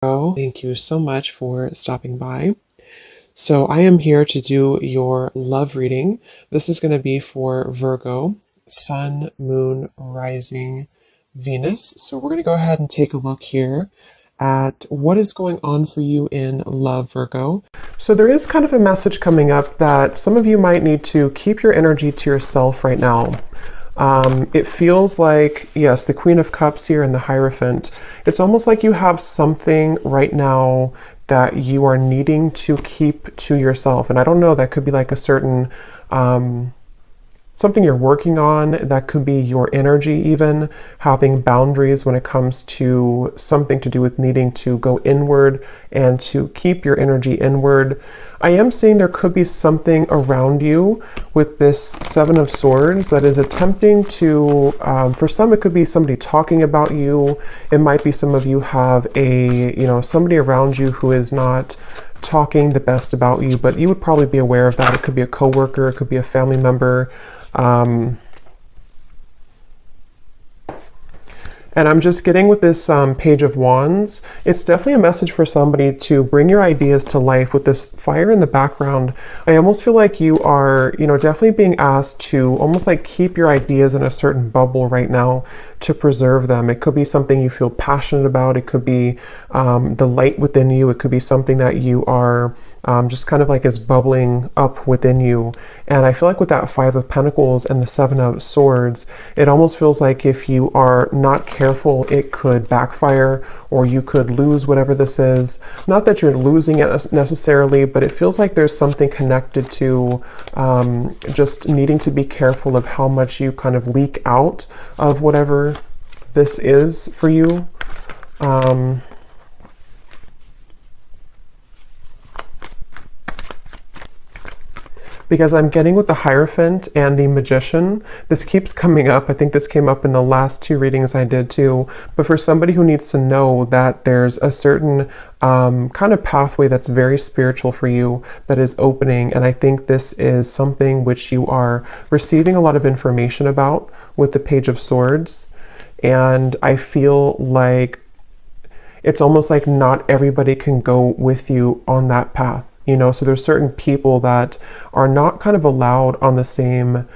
Thank you so much for stopping by. So I am here to do your love reading. This is going to be for Virgo, Sun, Moon, Rising, Venus. So we're going to go ahead and take a look here at what is going on for you in love, Virgo. So there is kind of a message coming up that some of you might need to keep your energy to yourself right now. It feels like, yes, the Queen of Cups here and the Hierophant. It's almost like you have something right now that you are needing to keep to yourself. And I don't know, that could be like a certain, something you're working on. That could be your energy even, having boundaries when it comes to something to do with needing to go inward and to keep your energy inward. I am seeing there could be something around you with this Seven of Swords that is attempting to, for some it could be somebody talking about you. It might be some of you have somebody around you who is not talking the best about you, but you would probably be aware of that. It could be a coworker, it could be a family member. And I'm just getting with this Page of Wands. It's definitely a message for somebody to bring your ideas to life with this fire in the background. I almost feel like you are, definitely being asked to almost like keep your ideas in a certain bubble right now to preserve them. It could be something you feel passionate about. It could be the light within you. It could be something that you are just kind of like is bubbling up within you. And I feel like with that Five of Pentacles and the Seven of Swords, it almost feels like if you are not careful, it could backfire or you could lose whatever this is. Not that you're losing it necessarily, but it feels like there's something connected to just needing to be careful of how much you kind of leak out of whatever this is for you. Because I'm getting with the Hierophant and the Magician, this keeps coming up. I think this came up in the last two readings I did too. But for somebody who needs to know that there's a certain kind of pathway that's very spiritual for you that is opening. And I think this is something which you are receiving a lot of information about with the Page of Swords. And I feel like it's almost like not everybody can go with you on that path. So there's certain people that are not kind of allowed on the same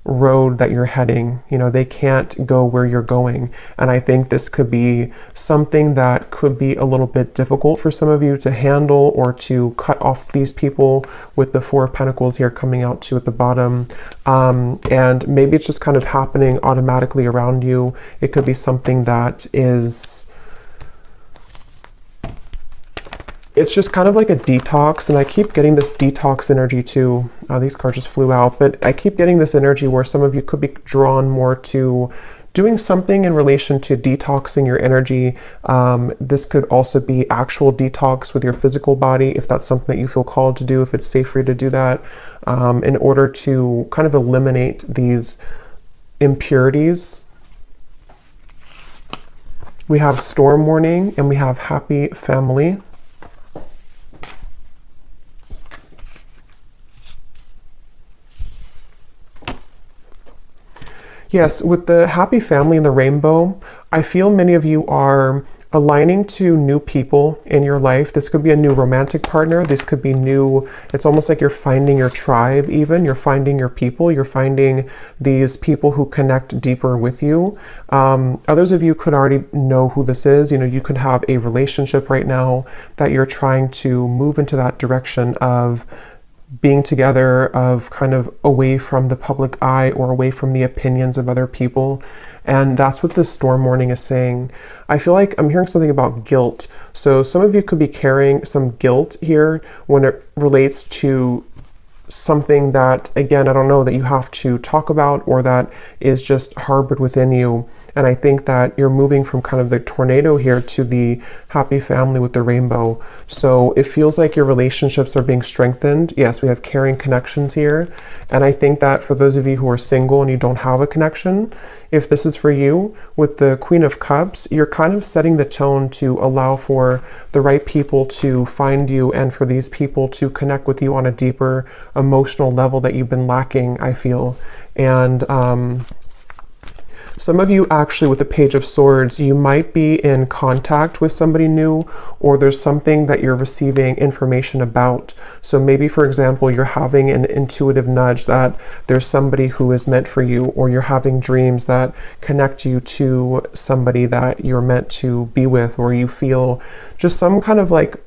road that you're heading. They can't go where you're going. And I think this could be something that could be a little bit difficult for some of you to handle or to cut off these people with the Four of Pentacles here coming out too at the bottom. And maybe it's just kind of happening automatically around you. It could be something that is... It's just kind of like a detox, and I keep getting this detox energy too. These cards just flew out, but I keep getting this energy where some of you could be drawn more to doing something in relation to detoxing your energy. This could also be actual detox with your physical body, if that's something that you feel called to do, if it's safe for you to do that, in order to kind of eliminate these impurities. We have Storm Warning and we have Happy Family. Yes, with the Happy Family and the Rainbow, I feel many of you are aligning to new people in your life. This could be a new romantic partner. This could be new. It's almost like you're finding your tribe even. You're finding your people. You're finding these people who connect deeper with you. Others of you could already know who this is. You could have a relationship right now that you're trying to move into that direction of being together, of kind of away from the public eye or away from the opinions of other people. And that's what this Storm Warning is saying. I feel like I'm hearing something about guilt. So some of you could be carrying some guilt here when it relates to something that, again, I don't know, that you have to talk about or that is just harbored within you. And I think that you're moving from kind of the tornado here to the Happy Family with the Rainbow. So it feels like your relationships are being strengthened. Yes, we have caring connections here. And I think that for those of you who are single and you don't have a connection, if this is for you, with the Queen of Cups, you're kind of setting the tone to allow for the right people to find you and for these people to connect with you on a deeper emotional level that you've been lacking, I feel. And Some of you actually with the Page of Swords, you might be in contact with somebody new, or there's something that you're receiving information about. So maybe, for example, you're having an intuitive nudge that there's somebody who is meant for you, or you're having dreams that connect you to somebody that you're meant to be with, or you feel just some kind of like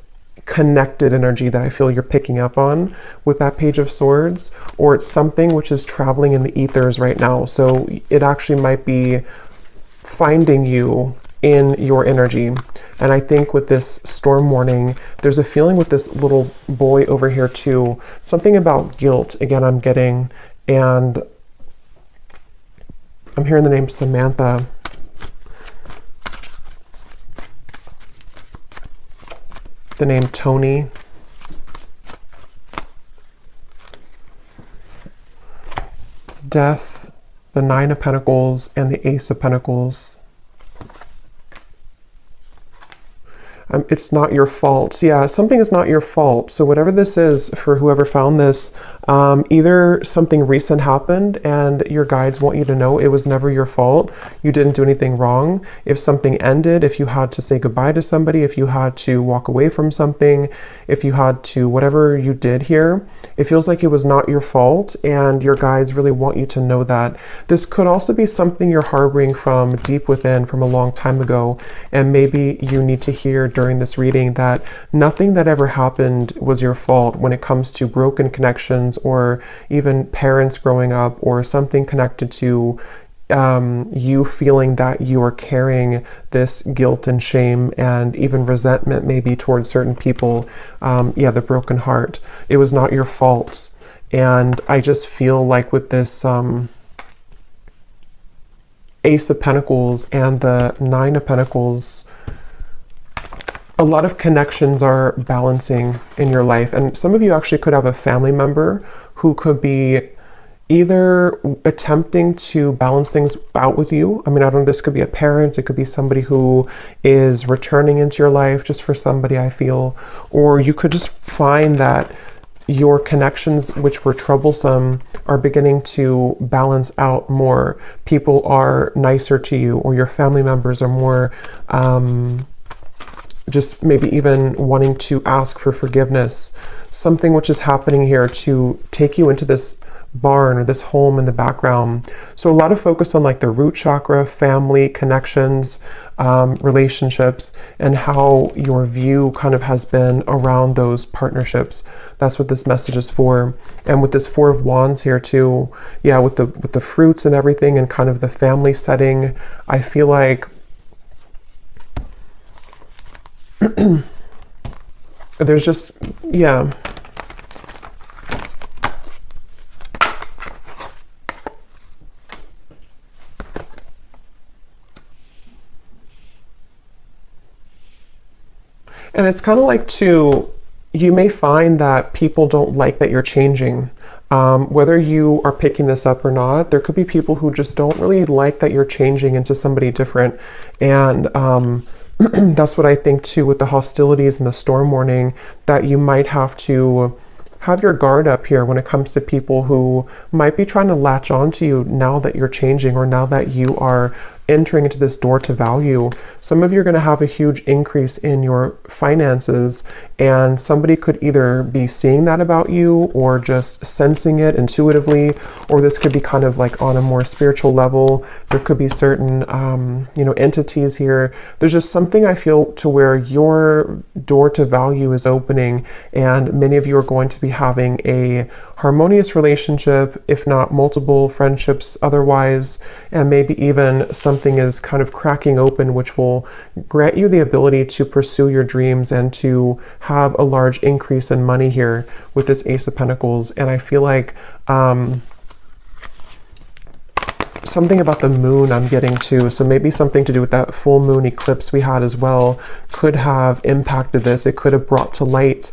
connected energy that I feel you're picking up on with that Page of Swords, or it's something which is traveling in the ethers right now. So it actually might be finding you in your energy. And I think with this storm warning, there's a feeling with this little boy over here too, something about guilt, again, I'm getting, and I'm hearing the name Samantha. The name Tony. Death, the Nine of Pentacles, and the Ace of Pentacles. It's not your fault. Yeah, something is not your fault. So whatever this is, for whoever found this, either something recent happened and your guides want you to know it was never your fault. You didn't do anything wrong. If something ended, if you had to say goodbye to somebody, if you had to walk away from something, if you had to, whatever you did here, it feels like it was not your fault, and your guides really want you to know that. This could also be something you're harboring from deep within from a long time ago, and maybe you need to hear during this reading that nothing that ever happened was your fault when it comes to broken connections, or even parents growing up, or something connected to you feeling that you are carrying this guilt and shame and even resentment maybe towards certain people. Yeah, the broken heart. It was not your fault. And I just feel like with this Ace of Pentacles and the Nine of Pentacles, a lot of connections are balancing in your life. And some of you actually could have a family member who could be either attempting to balance things out with you. I mean, I don't know, this could be a parent, it could be somebody who is returning into your life just for somebody, I feel, or you could just find that your connections, which were troublesome, are beginning to balance out more. People are nicer to you, or your family members are more just maybe even wanting to ask for forgiveness. Something which is happening here to take you into this barn or this home in the background. So a lot of focus on like the root chakra, family, connections, relationships, and how your view kind of has been around those partnerships. That's what this message is for. And with this Four of Wands here too, yeah, with the fruits and everything, and kind of the family setting, I feel like there's just, yeah. And it's kind of like too, you may find that people don't like that you're changing. Whether you are picking this up or not, there could be people who just don't really like that you're changing into somebody different. And that's what I think too with the hostilities and the storm warning, that you might have to have your guard up here when it comes to people who might be trying to latch on to you now that you're changing, or now that you are entering into this door to value. Some of you are going to have a huge increase in your finances, and somebody could either be seeing that about you or just sensing it intuitively, or this could be kind of like on a more spiritual level. There could be certain entities here. There's just something I feel to where your door to value is opening, and many of you are going to be having a harmonious relationship, if not multiple friendships otherwise, and maybe even something is kind of cracking open, which will grant you the ability to pursue your dreams and to have a large increase in money here with this Ace of Pentacles. And I feel like something about the moon I'm getting too, so maybe something to do with that full moon eclipse we had as well could have impacted this. It could have brought to light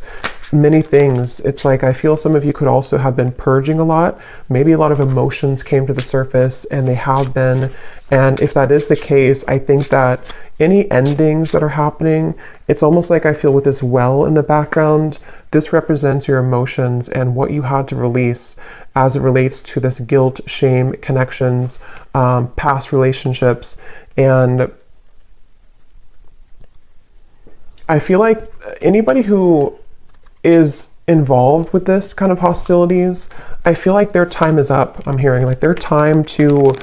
many things. It's like I feel some of you could also have been purging a lot. Maybe a lot of emotions came to the surface, and they have been. And if that is the case, I think that any endings that are happening, it's almost like I feel with this well in the background this represents your emotions and what you had to release as it relates to this guilt, shame, connections, past relationships. And I feel like anybody who is involved with this kind of hostilities, I feel like their time is up. I'm hearing like their time to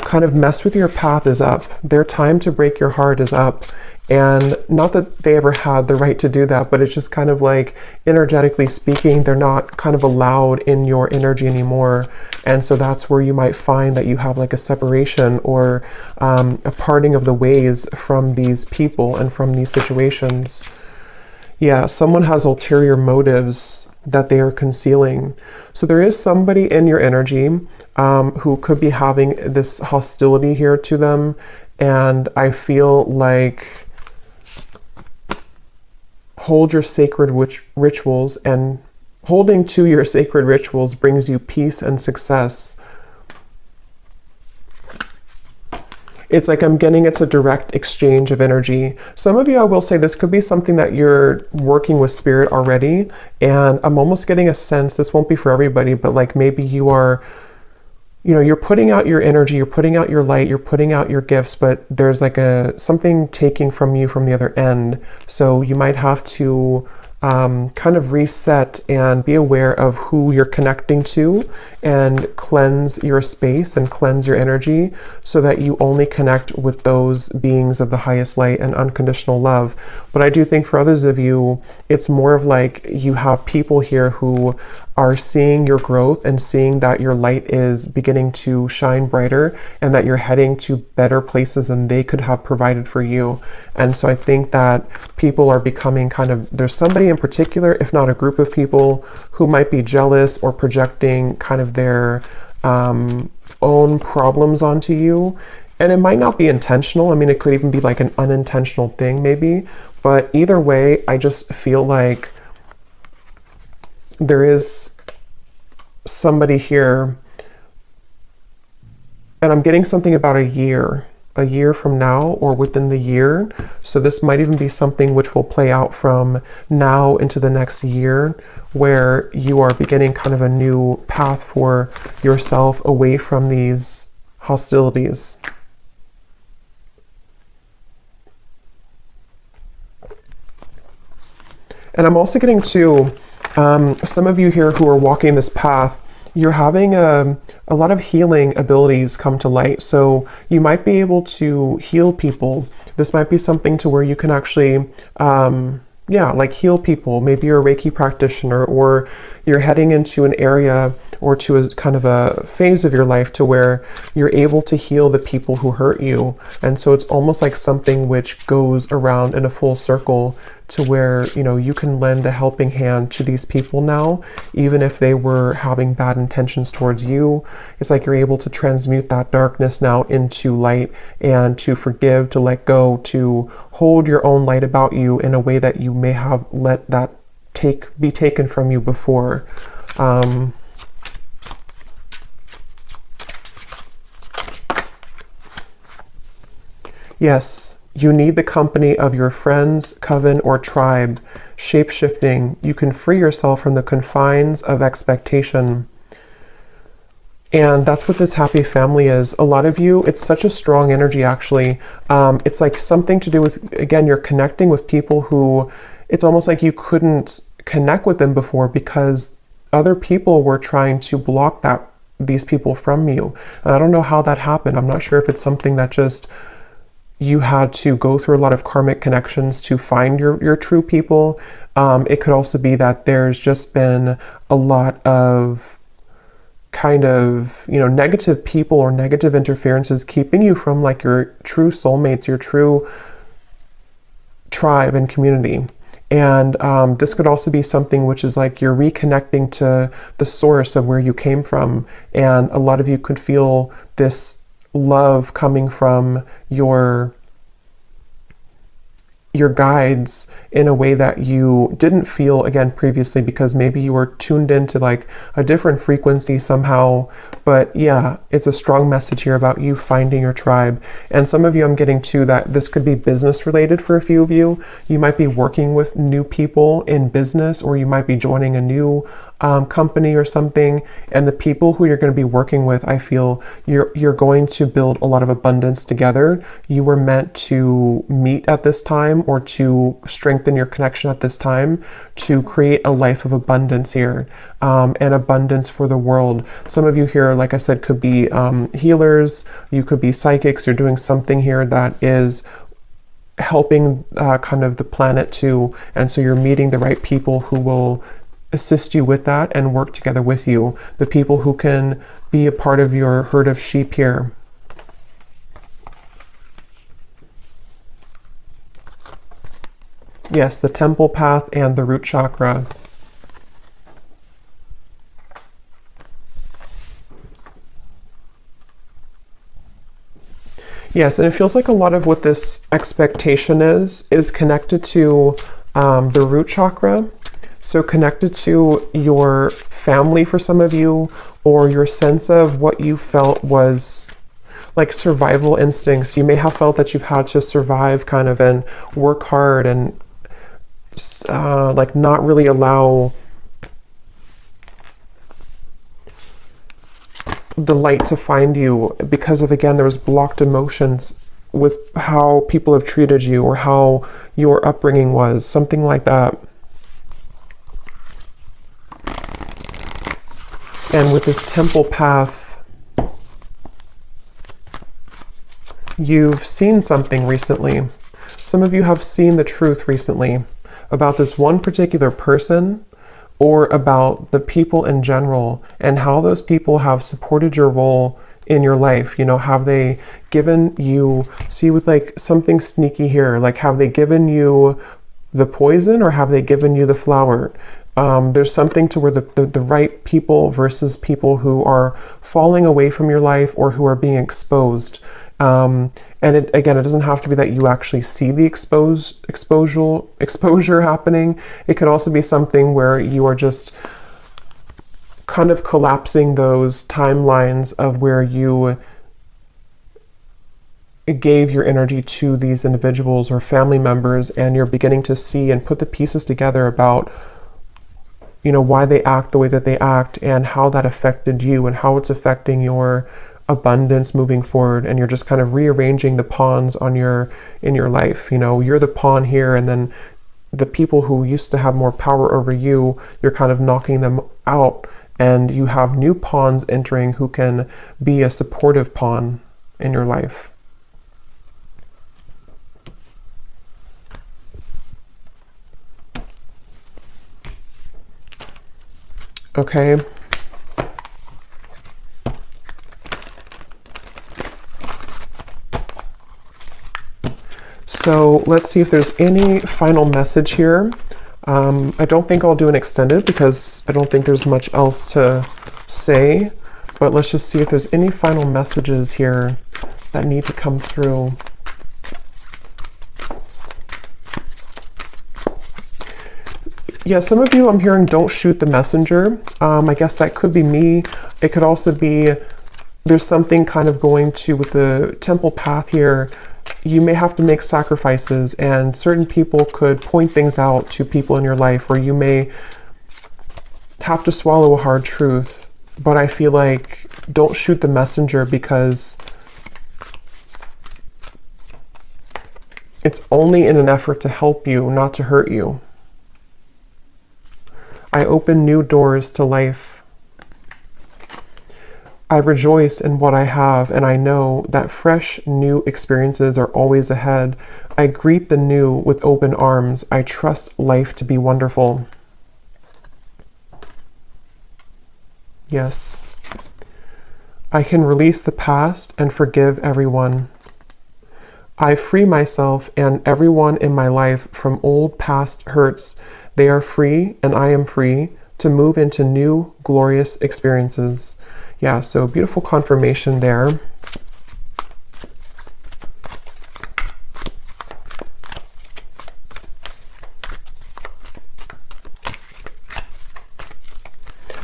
kind of mess with your path is up. Their time to break your heart is up. And not that they ever had the right to do that, but it's just kind of like, energetically speaking, they're not kind of allowed in your energy anymore. And so that's where you might find that you have like a separation or a parting of the ways from these people and from these situations. Yeah, someone has ulterior motives that they are concealing. So there is somebody in your energy who could be having this hostility here to them. And I feel like hold your sacred rituals, and holding to your sacred rituals brings you peace and success. It's like I'm getting it's a direct exchange of energy. Some of you, I will say, this could be something that you're working with spirit already. And I'm almost getting a sense, this won't be for everybody, but like maybe you are, you're putting out your energy, you're putting out your light, you're putting out your gifts, but there's like something taking from you from the other end. So you might have to kind of reset and be aware of who you're connecting to and cleanse your space and cleanse your energy so that you only connect with those beings of the highest light and unconditional love. But I do think for others of you, it's more of like you have people here who are seeing your growth and seeing that your light is beginning to shine brighter and that you're heading to better places than they could have provided for you. And so I think that people are becoming there's somebody in particular, if not a group of people, who might be jealous or projecting kind of their own problems onto you. And it might not be intentional. I mean, it could even be like an unintentional thing maybe. But either way, I just feel like there is somebody here, and I'm getting something about a year from now or within the year. So this might even be something which will play out from now into the next year, where you are beginning kind of a new path for yourself away from these hostilities. And I'm also getting to some of you here who are walking this path, you're having a lot of healing abilities come to light. So you might be able to heal people. This might be something to where you can actually, like heal people. Maybe you're a Reiki practitioner, or you're heading into an area or to a kind of a phase of your life to where you're able to heal the people who hurt you. And so it's almost like something which goes around in a full circle to where, you can lend a helping hand to these people now, even if they were having bad intentions towards you. It's like you're able to transmute that darkness now into light, and to forgive, to let go, to hold your own light about you in a way that you may have let that be taken from you before. Yes, you need the company of your friends, coven, or tribe. Shape-shifting, you can free yourself from the confines of expectation. And that's what this happy family is. A lot of you, it's such a strong energy, actually. It's like something to do with, again, you're connecting with people who, it's almost like you couldn't connect with them before because other people were trying to block these people from you. And I don't know how that happened. I'm not sure if it's something that just you had to go through a lot of karmic connections to find your true people. It could also be that there's just been a lot of kind of, negative people or negative interferences keeping you from like your true soulmates, your true tribe and community. And this could also be something which is like you're reconnecting to the source of where you came from. And a lot of you could feel this love coming from your your guides in a way that you didn't feel, again, previously, because maybe you were tuned into like a different frequency somehow. But yeah, it's a strong message here about you finding your tribe. And some of you, I'm getting to that this could be business related for a few of you. You might be working with new people in business, or you might be joining a new company or something, and the people who you're going to be working with, I feel you're going to build a lot of abundance together. You were meant to meet at this time, or to strengthen your connection at this time, to create a life of abundance here, and abundance for the world. Some of you here, like I said, could be healers, you could be psychics. You're doing something here that is helping kind of the planet too, and so you're meeting the right people who will assist you with that and work together with you, the people who can be a part of your herd of sheep here. Yes, the temple path and the root chakra. Yes, and it feels like a lot of what this expectation is connected to the root chakra. So connected to your family for some of you, or your sense of what you felt was like survival instincts. You may have felt that you've had to survive kind of and work hard and like not really allow the light to find you because of, again, there was blocked emotions with how people have treated you or how your upbringing was, something like that. And with this temple path, you've seen something recently. Some of you have seen the truth recently about this one particular person, or about the people in general, and how those people have supported your role in your life. You know, have they given you, see with like something sneaky here, like have they given you the poison or have they given you the flower? There's something to where the right people versus people who are falling away from your life or who are being exposed. And it, again, it doesn't have to be that you actually see the exposure happening. It could also be something where you are just kind of collapsing those timelines of where you gave your energy to these individuals or family members, and you're beginning to see and put the pieces together about, you know, why they act the way that they act and how that affected you and how it's affecting your abundance moving forward. And you're just kind of rearranging the pawns on in your life. You know, you're the pawn here, and then the people who used to have more power over you, you're kind of knocking them out, and you have new pawns entering who can be a supportive pawn in your life. Okay. So let's see if there's any final message here. I don't think I'll do an extended because I don't think there's much else to say, but let's just see if there's any final messages here that need to come through. Yeah, some of you I'm hearing don't shoot the messenger. I guess that could be me. It could also be there's something kind of going to with the temple path here. You may have to make sacrifices, and certain people could point things out to people in your life, or you may have to swallow a hard truth. But I feel like don't shoot the messenger, because it's only in an effort to help you, not to hurt you. I open new doors to life. I rejoice in what I have, and I know that fresh, new experiences are always ahead. I greet the new with open arms. I trust life to be wonderful. Yes. I can release the past and forgive everyone. I free myself and everyone in my life from old past hurts. They are free, and I am free to move into new, glorious experiences. Yeah, so beautiful confirmation there.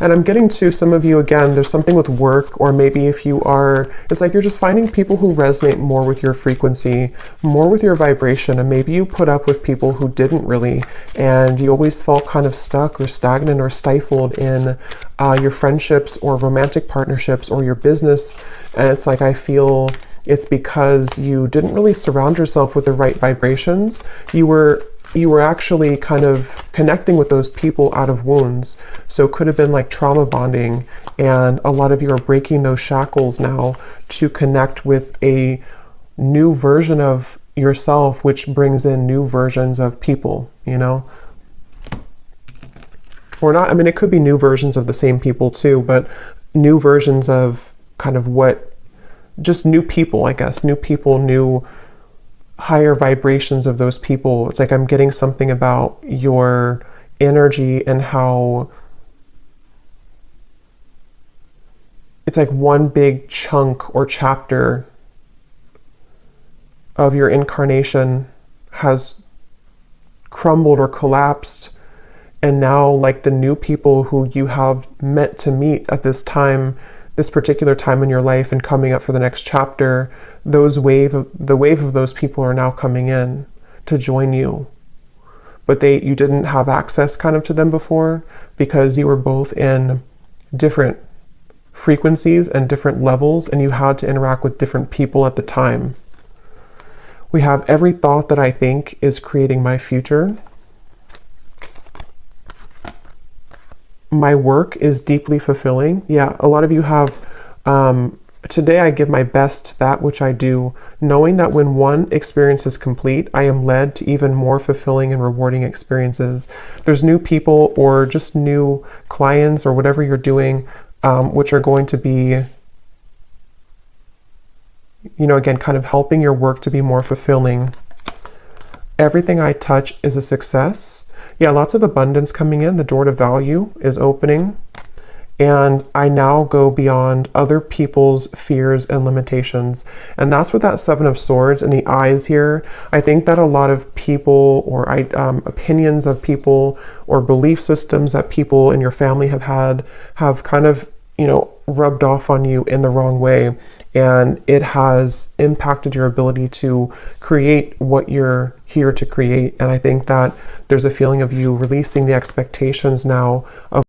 And I'm getting to some of you again, there's something with work, or maybe if you are, it's like you're just finding people who resonate more with your frequency, more with your vibration. And maybe you put up with people who didn't really, and you always felt kind of stuck or stagnant or stifled in your friendships or romantic partnerships or your business. And it's like, I feel it's because you didn't really surround yourself with the right vibrations. You were actually kind of connecting with those people out of wounds. So it could have been like trauma bonding, and a lot of you are breaking those shackles now to connect with a new version of yourself, which brings in new versions of people, you know? Or not, I mean, it could be new versions of the same people too, but new versions of kind of what, just new people, I guess, new people, new higher vibrations of those people. It's like I'm getting something about your energy and how it's like one big chunk or chapter of your incarnation has crumbled or collapsed. And now, like, the new people who you have meant to meet at this time, this particular time in your life and coming up for the next chapter, the wave of those people are now coming in to join you. But you didn't have access kind of to them before because you were both in different frequencies and different levels, and you had to interact with different people at the time. We have every thought that I think is creating my future. My work is deeply fulfilling. Yeah, a lot of you have, today I give my best to that which I do, knowing that when one experience is complete, I am led to even more fulfilling and rewarding experiences. There's new people or just new clients or whatever you're doing, which are going to be, you know, again, kind of helping your work to be more fulfilling. Everything I touch is a success. Yeah, lots of abundance coming in. The door to value is opening. And I now go beyond other people's fears and limitations. And that's what that Seven of Swords and the eyes here. I think that a lot of people or opinions of people or belief systems that people in your family have had have kind of, you know, rubbed off on you in the wrong way. And it has impacted your ability to create what you're here to create. And I think that there's a feeling of you releasing the expectations now of